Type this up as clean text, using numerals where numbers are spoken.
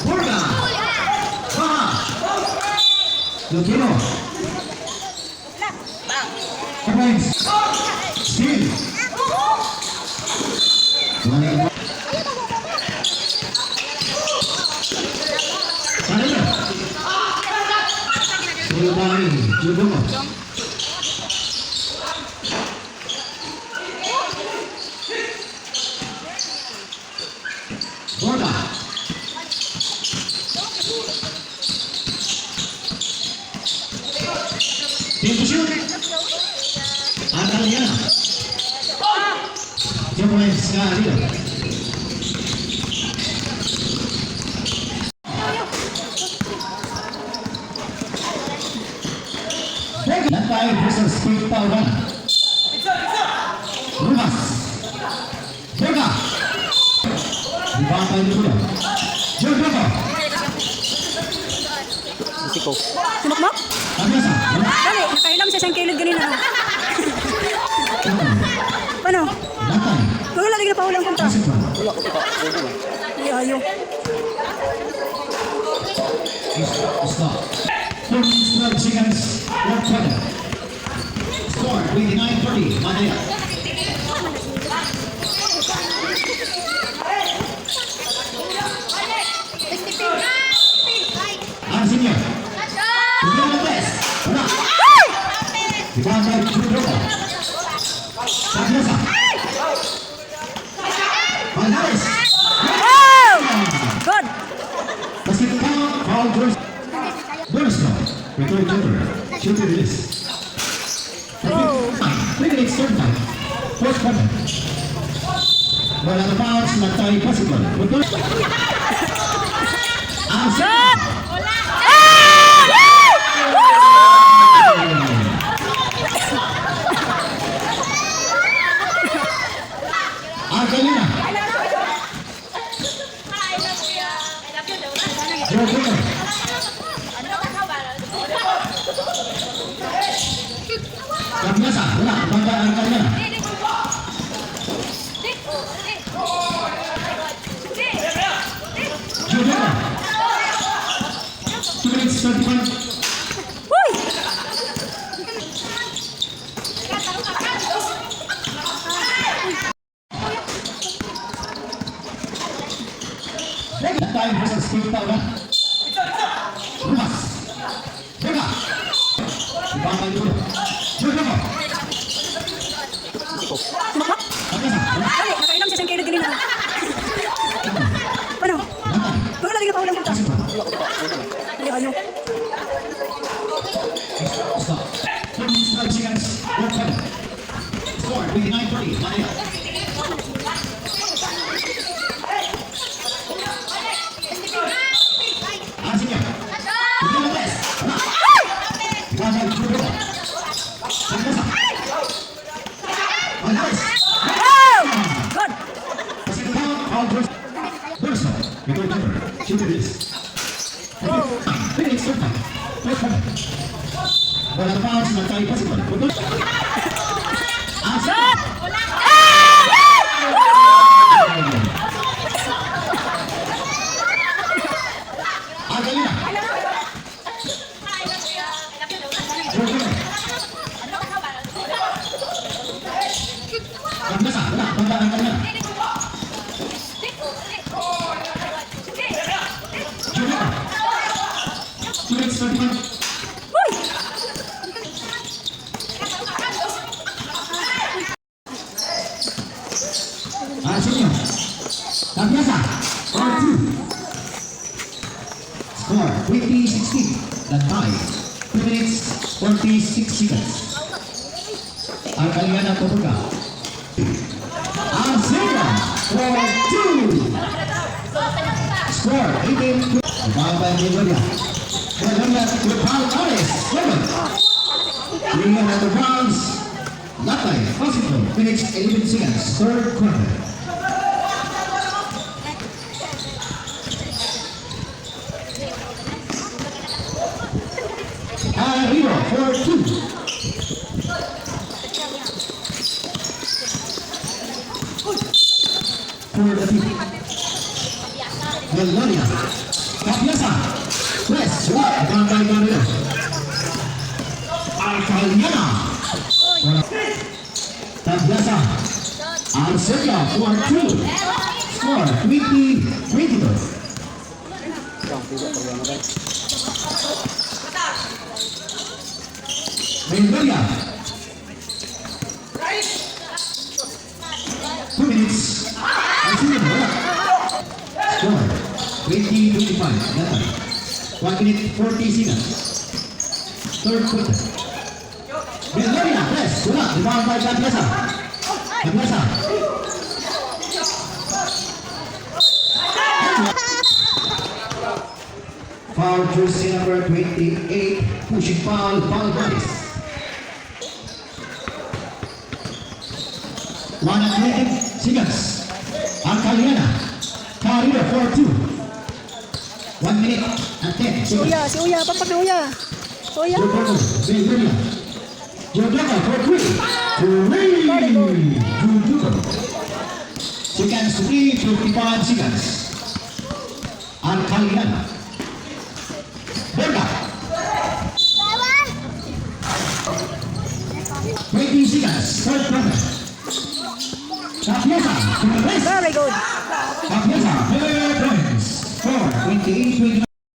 Borga. Lutino. Points. Steal. Kanina. Sulbani. Jubungo. Borga. Shoot. Ataliana. 2 points ka arriba. Lantay versus Speed Paulan. Rumas. Borga. Dibantay dulu. Jordan. Siko. Sumakmak? Pagkasa. Dali, nakailam siya siyang kilid ganina. Paano? Lantay. Wala lagi na paulang punta. Wala ko pa. Ay, ayaw. Stop. 12 seconds. One quarter. Score 29-30. Manila. Arsenio. Bigyan ng best. Wala. Dibantay Jordan. Pagkasa. Pagkasa. Wow! Good! Basketball foul first. Bonus ball. Return Jordan. Shoot and release. Oh! 3 minutes third time. Fourth quarter. Wala na fouls. Lantay basketball. Shot! Argentina. Jordan. Pagkasa. Wala. Pagkasa Argentina. Jordan. 2 minutes 31. Uy! Lantay versus Speed Paulan. Rumas. Borga. Dibantay dulu. Jordan. Siko. Sumakmak? Pagkasa. Dali, nakailam siya siyang kilid ganina. Paano? Lantay. Wala lagi na paulang punta. Wala ko pa. Ay, ayaw. Stop. 12 seconds. One quarter. Score 29-30. Manila. Arsenio. Bigyan ng best. Wala. Dibantay Jordan. Pagkasa. Pagkasa. Wow! Good! Basketball foul first. Bonus ball. Return Jordan. Shoot and release. 3 minutes third time. Fourth quarter. Wala na fouls. Lantay basketball. Shot! Argentina. Jordan. Pagkasa. Wala. Pagkasa Argentina. Jordan. 2 minutes 31. Uy! Arsenio. Pagkasa. Round 2. Score 20-16. Lantay. 2 minutes 46 seconds. Argentina Borga. Arsenio for 2. Score 18. Bawal Nigeria. Colombia to the foul artist. 7. Bring another rounds. Lantay. Basketball. Minutes 11 seconds. Third quarter. Arriba for 2. For the team. Serbia for 2. Score 20-22. Ikaw, tidak terlalu baik. Bulgaria. 2 minutes. Score 20-25. Datang. 1 minute 40 seconds. Third quarter. Bulgaria, press. Wala. Rebound by Gabriasa. Gabriasa. Foul jersey number 28. Pushing foul. Foul Harris. 1 seconds. Alcaliana. Carrier for 2. 1 minute and 10 seconds. Uya, si Uya. Papak na Uya. Uya. Giordano, Bulgaria. Giordano for 3. 3. Giordano. Seconds 3:55 seconds. Alcaliana. Berga. 20 seconds. Third quarter. Capiasa. To the rest. Very good. Capiasa. Third points. Score 28-29.